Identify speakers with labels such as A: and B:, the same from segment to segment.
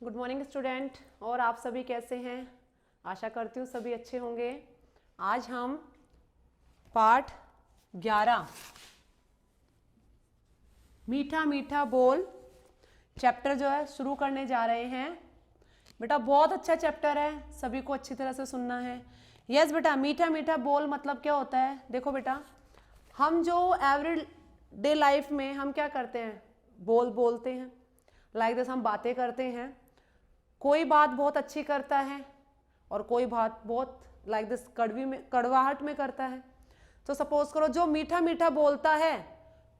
A: Good morning student. और आप सभी कैसे हैं? आशा करती हूँ सभी अच्छे होंगे। आज हम पाठ 11 मीठा मीठा बोल चैप्टर जो है शुरू करने जा रहे हैं। बेटा बहुत अच्छा चैप्टर है, सभी को अच्छी तरह से सुनना है। यस बेटा, मीठा मीठा बोल मतलब क्या होता है? देखो बेटा, हम जो एवरी डे लाइफ में हम क्या करते हैं, बोलते हैं। लाइक दिस हम बातें करते हैं। कोई बात बहुत अच्छी करता है और कोई बात बहुत लाइक दिस कड़वाहट में करता है। तो सपोज करो जो मीठा मीठा बोलता है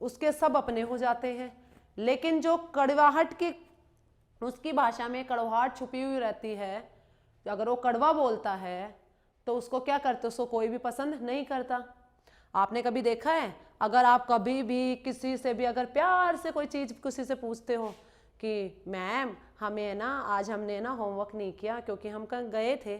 A: उसके सब अपने हो जाते हैं, लेकिन जो कड़वाहट की उसकी भाषा में कड़वाहट छुपी हुई रहती है, अगर वो कड़वा बोलता है तो उसको क्या करते, उसको कोई भी पसंद नहीं करता। आपने कभी देखा है, अगर आप कभी भी किसी से भी अगर प्यार से कोई चीज़ किसी से पूछते हो कि मैम हमें ना आज हमने ना होमवर्क नहीं किया क्योंकि हम कहीं गए थे,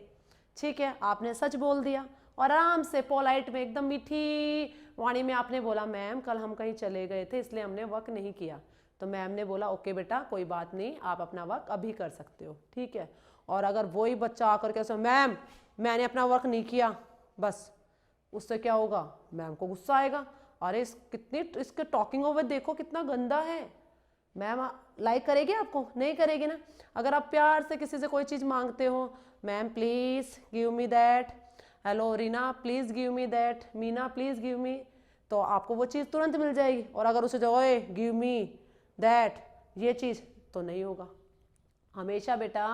A: ठीक है, आपने सच बोल दिया और आराम से पोलाइट में एकदम मीठी वाणी में आपने बोला मैम कल हम कहीं चले गए थे इसलिए हमने वर्क नहीं किया। तो मैम ने बोला ओके बेटा कोई बात नहीं, आप अपना वर्क अभी कर सकते हो, ठीक है। और अगर वही बच्चा आकर के मैम मैंने अपना वर्क नहीं किया, बस उससे क्या होगा, मैम को गुस्सा आएगा। अरे कितनी इसके टॉकिंग ओवर देखो कितना गंदा है। मैम लाइक करेगी आपको? नहीं करेगी ना। अगर आप प्यार से किसी से कोई चीज़ मांगते हो, ma'am please give me that, hello Reena please give me that, Meena please give me, तो आपको वो चीज़ तुरंत मिल जाएगी। और अगर उसे जो ओए गिव मी दैट ये चीज़, तो नहीं होगा। हमेशा बेटा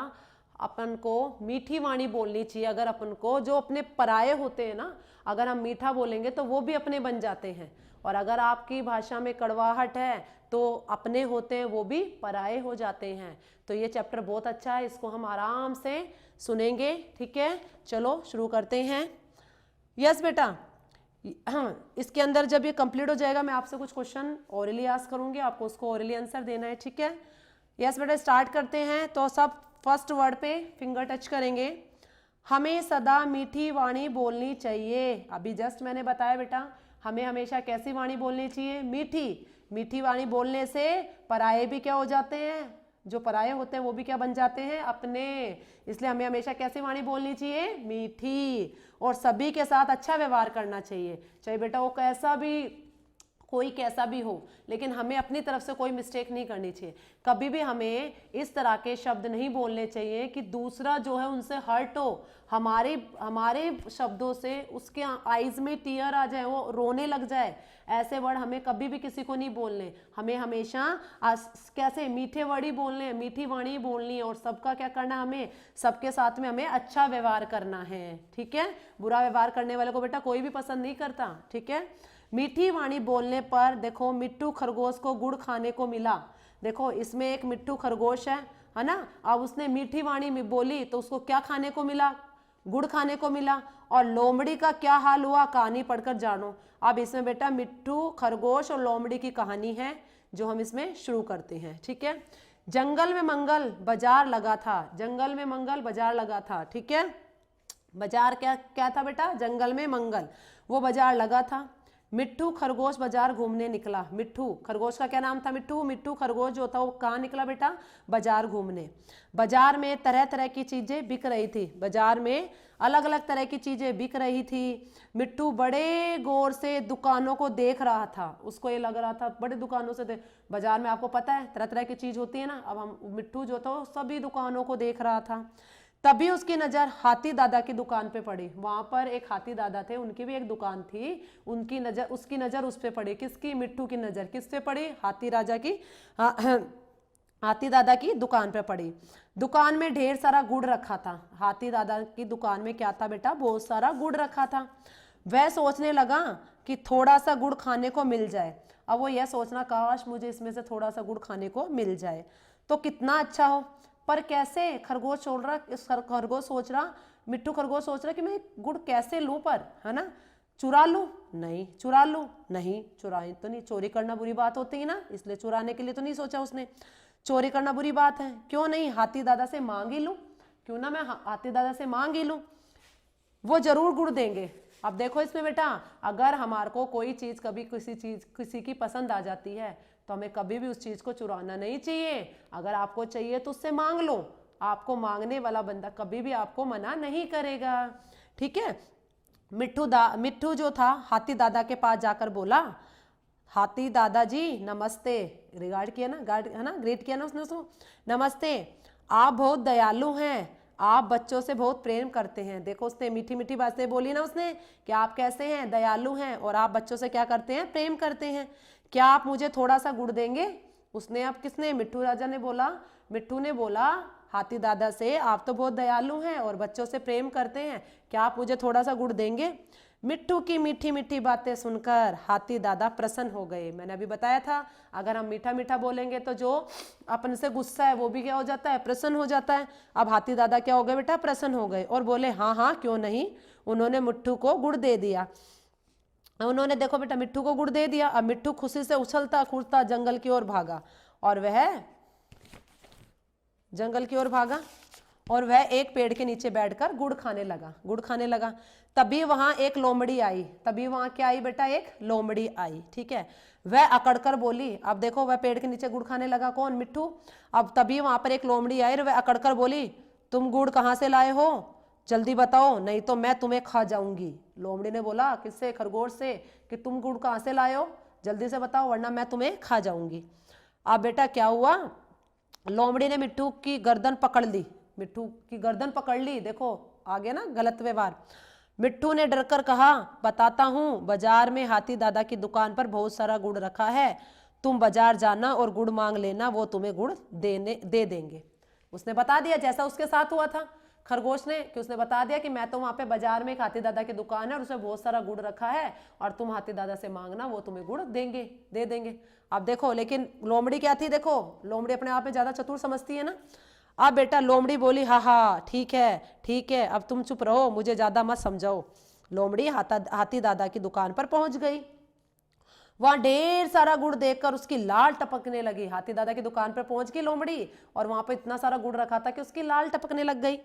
A: अपन को मीठी वाणी बोलनी चाहिए। अगर अपन को जो अपने पराये होते हैं ना, अगर हम मीठा बोलेंगे तो वो भी अपने बन जाते हैं। और अगर आपकी भाषा में कड़वाहट है तो अपने होते हैं वो भी पराये हो जाते हैं। तो ये चैप्टर बहुत अच्छा है, इसको हम आराम से सुनेंगे, ठीक है। चलो शुरू करते हैं। यस बेटा, हाँ, इसके अंदर जब ये कंप्लीट हो जाएगा मैं आपसे कुछ क्वेश्चन ओरली आस्क करूंगी, आपको उसको ओरली आंसर देना है, ठीक है। यस बेटा, स्टार्ट करते हैं। तो सब फर्स्ट वर्ड पे फिंगर टच करेंगे। हमें सदा मीठी वाणी बोलनी चाहिए। अभी जस्ट मैंने बताया बेटा, हमें हमेशा कैसी वाणी बोलनी चाहिए? मीठी। मीठी वाणी बोलने से पराये भी क्या हो जाते हैं, जो पराये होते हैं वो भी क्या बन जाते हैं, अपने। इसलिए हमें हमेशा कैसी वाणी बोलनी चाहिए? मीठी। और सभी के साथ अच्छा व्यवहार करना चाहिए, चाहे बेटा वो कैसा भी कोई कैसा भी हो, लेकिन हमें अपनी तरफ से कोई मिस्टेक नहीं करनी चाहिए। कभी भी हमें इस तरह के शब्द नहीं बोलने चाहिए कि दूसरा जो है उनसे हर्ट हो, हमारे शब्दों से उसके आईज में टीयर आ जाए, वो रोने लग जाए। ऐसे वर्ड हमें कभी भी किसी को नहीं बोलने। हमें हमेशा कैसे मीठे वर्ड ही बोलने हैं, मीठी वाणी बोलनी है। और सबका क्या करना, हमें सबके साथ में हमें अच्छा व्यवहार करना है, ठीक है। बुरा व्यवहार करने वाले को बेटा कोई भी पसंद नहीं करता, ठीक है। मीठी वाणी बोलने पर देखो, मिट्टू खरगोश को गुड़ खाने को मिला। देखो इसमें एक मिट्टू खरगोश है ना। अब उसने मीठी वाणी में बोली तो उसको क्या खाने को मिला? गुड़ खाने को मिला। और लोमड़ी का क्या हाल हुआ, कहानी पढ़कर जानो। अब इसमें बेटा मिट्टू खरगोश और लोमड़ी की कहानी है जो हम इसमें शुरू करते हैं, ठीक है। जंगल में मंगल बाजार लगा था। जंगल में मंगल बाजार लगा था, ठीक है। बाजार क्या क्या था बेटा? जंगल में मंगल, वो बाजार लगा था। मिट्टू खरगोश बाजार घूमने निकला। मिट्टू खरगोश का क्या नाम था? मिट्टू। मिट्टू खरगोश जो था वो कहाँ निकला बेटा? बाजार घूमने। बाजार में तरह तरह की चीजें बिक रही थी। बाजार में अलग अलग तरह की चीजें बिक रही थी। मिट्टू बड़े गौर से दुकानों को देख रहा था। उसको ये लग रहा था बड़े दुकानों से बाजार में आपको पता है तरह तरह की चीज होती है ना। अब हम मिट्टू जो था वो सभी दुकानों को देख रहा था। तभी उसकी नज़र हाथी दादा की दुकान पे पड़ी। वहां पर एक हाथी दादा थे, उनकी भी एक दुकान थी। उसकी नज़र उस पे पड़ी। किसकी? मिट्टू की नज़र किस पे पड़ी? हाथी दादा की दुकान पे पड़ी। दुकान में ढेर सारा गुड़ रखा था। हाथी दादा की दुकान में क्या था बेटा? बहुत सारा गुड़ रखा था। वह सोचने लगा कि थोड़ा सा गुड़ खाने को मिल जाए। अब वो यह सोचना, काश मुझे इसमें से थोड़ा सा गुड़ खाने को मिल जाए तो कितना अच्छा हो। पर कैसे? खरगोश सोच रहा, मिट्टू खरगोश सोच रहा कि मैं गुड़ कैसे लूं, पर है ना, चुरा लूं? नहीं। चुरा लूं? नहीं। चुराए तो नहीं, चोरी करना बुरी बात होती है ना, इसलिए चुराने के लिए तो नहीं सोचा उसने। चोरी करना बुरी बात है, क्यों नहीं हाथी दादा से मांग ही लूं। क्यों ना मैं हाथी दादा से मांग ही लूं, वो जरूर गुड़ देंगे। अब देखो इसमें बेटा, अगर हमारे को कोई चीज कभी किसी की पसंद आ जाती है तो हमें कभी भी उस चीज को चुराना नहीं चाहिए। अगर आपको चाहिए तो उससे मांग लो, आपको मांगने वाला बंदा कभी भी आपको मना नहीं करेगा। ठीक है। मिट्ठू जो था हाथी दादा के पास जाकर बोला, हाथी दादाजी नमस्ते, रिगार्ड किया ना, गार्ड है ना, ग्रेट किया ना उसने उसको, नमस्ते, आप बहुत दयालु हैं, आप बच्चों से बहुत प्रेम करते हैं। देखो उसने मीठी मीठी बातें बोली ना उसने कि आप कैसे हैं, दयालु हैं और आप बच्चों से क्या करते हैं, प्रेम करते हैं। क्या आप मुझे थोड़ा सा गुड़ देंगे? उसने, अब किसने, मिट्ठू राजा ने बोला, मिट्ठू ने बोला हाथी दादा से, आप तो बहुत दयालु हैं और बच्चों से प्रेम करते हैं, क्या आप मुझे थोड़ा सा गुड़ देंगे? मिट्ठू की मीठी मीठी बातें सुनकर हाथी दादा प्रसन्न हो गए। मैंने अभी बताया था अगर हम मीठा मीठा बोलेंगे तो जो अपन से गुस्सा है वो भी क्या हो जाता है, प्रसन्न हो जाता है। अब हाथी दादा क्या हो गए बेटा, प्रसन्न हो गए और बोले हाँ हाँ क्यों नहीं। उन्होंने मिट्ठू को गुड़ दे दिया। उन्होंने देखो बेटा मिट्ठू को गुड़ दे दिया। अब मिट्ठू खुशी से उछलता कूदता जंगल की ओर भागा और वह जंगल की ओर भागा और वह एक पेड़ के नीचे बैठकर गुड़ खाने लगा, गुड़ खाने लगा। तभी वहां एक लोमड़ी आई, तभी वहां क्या आई बेटा, एक लोमड़ी आई। ठीक है। वह अकड़कर बोली, अब देखो वह पेड़ के नीचे गुड़ खाने लगा, कौन, मिट्ठू। अब तभी वहां पर एक लोमड़ी आई और वह अकड़कर बोली, तुम गुड़ कहाँ से लाए हो, जल्दी बताओ नहीं तो मैं तुम्हें खा जाऊंगी। लोमड़ी ने बोला किससे, खरगोश से, कि तुम गुड़ कहाँ से लाए हो, जल्दी से बताओ वरना मैं तुम्हें खा जाऊंगी। अब बेटा क्या हुआ, लोमड़ी ने मिट्ठू की गर्दन पकड़ ली, मिट्ठू की गर्दन पकड़ ली। देखो आ गया ना गलत व्यवहार। मिट्ठू ने डरकर कहा, बताता हूँ, बाजार में हाथी दादा की दुकान पर बहुत सारा गुड़ रखा है, तुम बाजार जाना और गुड़ मांग लेना, वो तुम्हें गुड़ दे देंगे। उसने बता दिया जैसा उसके साथ हुआ था खरगोश ने, कि उसने बता दिया कि मैं तो वहां पे बाजार में एक हाथी दादा की दुकान है और उसमें बहुत सारा गुड़ रखा है और तुम हाथी दादा से मांगना, वो तुम्हें गुड़ दे देंगे। अब देखो लेकिन लोमड़ी क्या थी, देखो लोमड़ी अपने आप में ज्यादा चतुर समझती है ना। अब बेटा लोमड़ी बोली, हाँ हाँ ठीक है, अब तुम चुप रहो, मुझे ज्यादा मत समझाओ। लोमड़ी हाथी दादा की दुकान पर पहुंच गई। वहां ढेर सारा गुड़ देखकर उसकी लाल टपकने लगी। हाथी दादा की दुकान पर पहुंच गई लोमड़ी और वहां पर इतना सारा गुड़ रखा था कि उसकी लाल टपकने लग गई।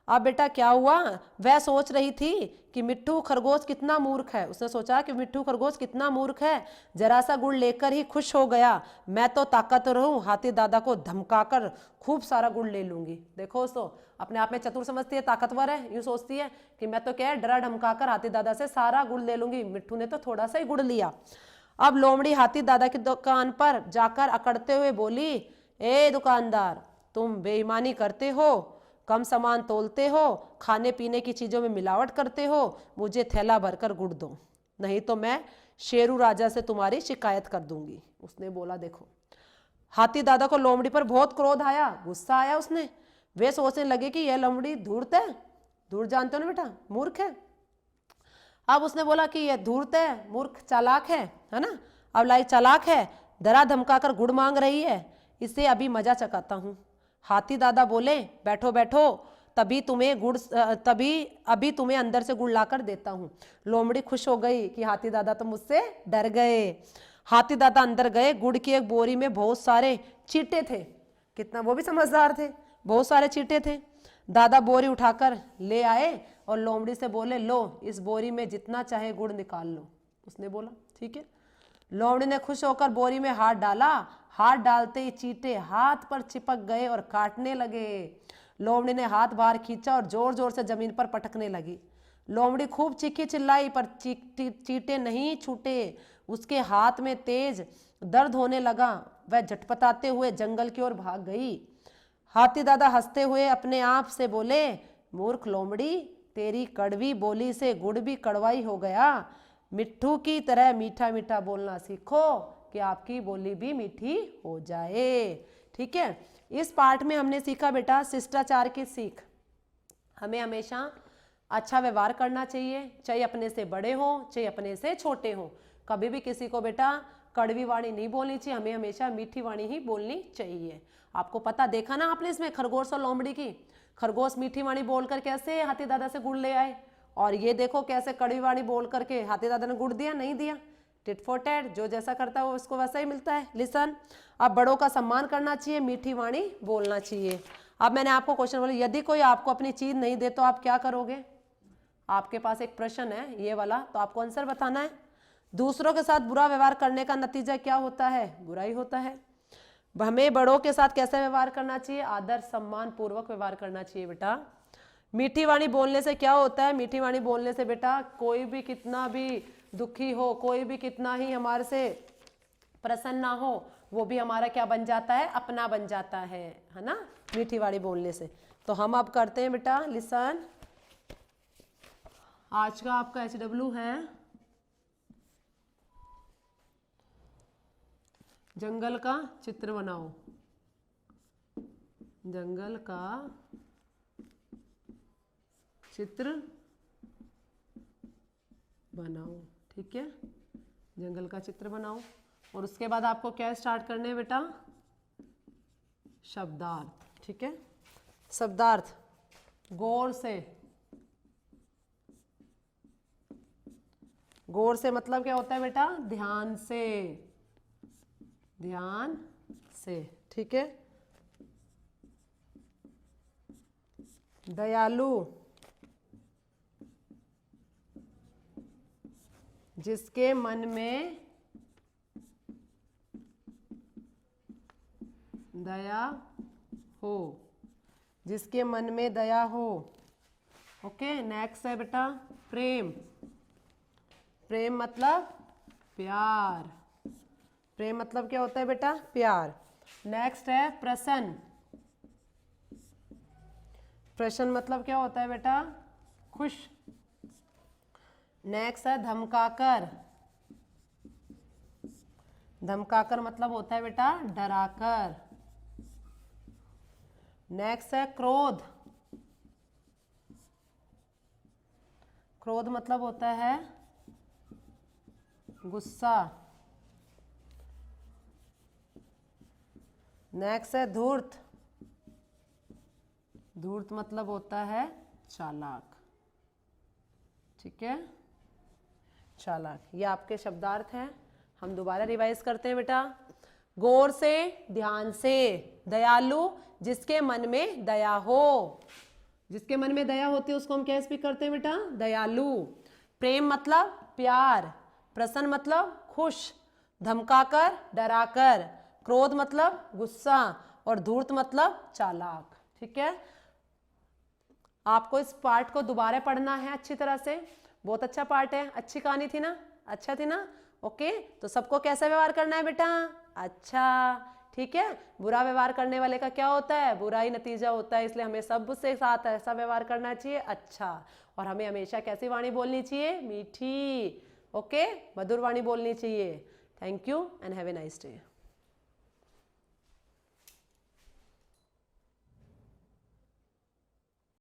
A: अब बेटा क्या हुआ, वह सोच रही थी कि मिट्ठू खरगोश कितना मूर्ख है। उसने सोचा कि मिट्ठू खरगोश कितना मूर्ख है, जरा सा गुड़ लेकर ही खुश हो गया, मैं तो ताकतवर हूँ, हाथी दादा को धमकाकर खूब सारा गुड़ ले लूंगी। देखो दोस्तों अपने आप में चतुर समझती है, ताकतवर है, यूं सोचती है कि मैं तो क्या है, डरा धमकाकर हाथी दादा से सारा गुड़ ले लूंगी। मिट्ठू ने तो थोड़ा सा ही गुड़ लिया। अब लोमड़ी हाथी दादा की दुकान पर जाकर अकड़ते हुए बोली, ए दुकानदार, तुम बेईमानी करते हो, कम सामान तोलते हो, खाने पीने की चीजों में मिलावट करते हो, मुझे थैला भरकर गुड़ दो, नहीं तो मैं शेरू राजा से तुम्हारी शिकायत कर दूंगी। उसने बोला। देखो हाथी दादा को लोमड़ी पर बहुत क्रोध आया, गुस्सा आया। उसने, वे सोचने लगे कि यह लोमड़ी धूर्त है, धूर्त जानते हो ना बेटा, मूर्ख है। अब उसने बोला कि यह धूर्त है, मूर्ख, चालाक है ना। अब लाई चालाक है, डरा धमका कर गुड़ मांग रही है, इसे अभी मजा चखाता हूँ। हाथी दादा बोले, बैठो बैठो, अभी तुम्हें अंदर से गुड़ लाकर देता हूँ। लोमड़ी खुश हो गई कि हाथी दादा तो मुझसे डर गए। हाथी दादा अंदर गए, गुड़ की एक बोरी में बहुत सारे चींटे थे, कितना वो भी समझदार थे, बहुत सारे चींटे थे। दादा बोरी उठाकर ले आए और लोमड़ी से बोले, लो इस बोरी में जितना चाहे गुड़ निकाल लो। उसने बोला ठीक है। लोमड़ी ने खुश होकर बोरी में हाथ डाला, हाथ डालते ही चींटे हाथ पर चिपक गए और काटने लगे। लोमड़ी ने हाथ बाहर खींचा और जोर जोर से जमीन पर पटकने लगी। लोमड़ी खूब चीखी चिल्लाई पर चींटे नहीं छूटे। उसके हाथ में तेज दर्द होने लगा, वह झटपटाते हुए जंगल की ओर भाग गई। हाथी दादा हंसते हुए अपने आप से बोले, मूर्ख लोमड़ी, तेरी कड़वी बोली से गुड़ भी कड़वाई हो गया। मिट्ठू की तरह मीठा मीठा बोलना सीखो कि आपकी बोली भी मीठी हो जाए। ठीक है। इस पार्ट में हमने सीखा बेटा शिष्टाचार की सीख। हमें हमेशा अच्छा व्यवहार करना चाहिए, चाहे अपने से बड़े हो चाहे अपने से छोटे हो। कभी भी किसी को बेटा कड़वी वाणी नहीं बोलनी चाहिए, हमें हमेशा मीठी वाणी ही बोलनी चाहिए। आपको पता, देखा ना आपने इसमें खरगोश और लोमड़ी की। खरगोश मीठी वाणी बोलकर कैसे हाथी दादा से गुड़ ले आए, और ये देखो कैसे कड़वी वाणी बोल करके हाथी दादा ने गुड़ दिया, नहीं दिया। टिट फॉर टैट, जो जैसा करता है वो उसको वैसा ही मिलता है। लिसन, अब बड़ों का सम्मान करना चाहिए, मीठी वाणी बोलना चाहिए। अब मैंने आपको क्वेश्चन बोला, यदि कोई आपको अपनी चीज नहीं दे तो आप क्या करोगे? आपके पास एक प्रश्न है ये वाला, तो आपको आंसर बताना है। दूसरों के साथ बुरा व्यवहार करने का नतीजा क्या होता है? बुरा ही होता है। हमें बड़ों के साथ कैसा व्यवहार करना चाहिए, आदर सम्मान पूर्वक व्यवहार करना चाहिए बेटा। मीठी वाणी बोलने से क्या होता है, मीठी वाणी बोलने से बेटा कोई भी कितना भी दुखी हो, कोई भी कितना ही हमारे से प्रसन्न ना हो, वो भी हमारा क्या बन जाता है, अपना बन जाता है ना, मीठी वाणी बोलने से। तो हम अब करते हैं बेटा लिसन। आज का आपका HW है जंगल का चित्र बनाओ, जंगल का चित्र बनाओ, ठीक है, जंगल का चित्र बनाओ। और उसके बाद आपको क्या स्टार्ट करने हैं बेटा, शब्दार्थ, ठीक है। शब्दार्थ गौर से, गौर से मतलब क्या होता है बेटा, ध्यान से, ध्यान से, ठीक है। दयालु, जिसके मन में दया हो, जिसके मन में दया हो। ओके, नेक्स्ट है बेटा प्रेम। प्रेम मतलब प्यार, प्रेम मतलब क्या होता है बेटा, प्यार। नेक्स्ट है प्रसन्न। प्रसन्न मतलब क्या होता है बेटा, खुश। नेक्स्ट है धमकाकर। धमकाकर मतलब होता है बेटा डराकर। नेक्स्ट है क्रोध। क्रोध मतलब होता है गुस्सा। नेक्स्ट है धूर्त। धूर्त मतलब होता है चालाक, ठीक है, चालाक। ये आपके शब्दार्थ हैं। हम दोबारा रिवाइज करते हैं बेटा। गौर से, ध्यान से, दयालु, जिसके मन में दया हो, जिसके मन में दया होती है उसको हम क्या स्पीक करते हैं बेटा, दयालु। प्रेम मतलब प्यार। प्रसन्न मतलब खुश। धमकाकर डराकर। क्रोध मतलब गुस्सा। और धूर्त मतलब चालाक, ठीक है। आपको इस पार्ट को दोबारा पढ़ना है अच्छी तरह से। बहुत अच्छा पार्ट है, अच्छी कहानी थी ना, अच्छा थी ना। ओके, तो सबको कैसा व्यवहार करना है बेटा, अच्छा, ठीक है। बुरा व्यवहार करने वाले का क्या होता है, बुरा ही नतीजा होता है। इसलिए हमें सबसे साथ ऐसा व्यवहार करना चाहिए, अच्छा। और हमें हमेशा कैसी वाणी बोलनी चाहिए, मीठी, ओके, मधुर वाणी बोलनी चाहिए। Thank you and have a nice day.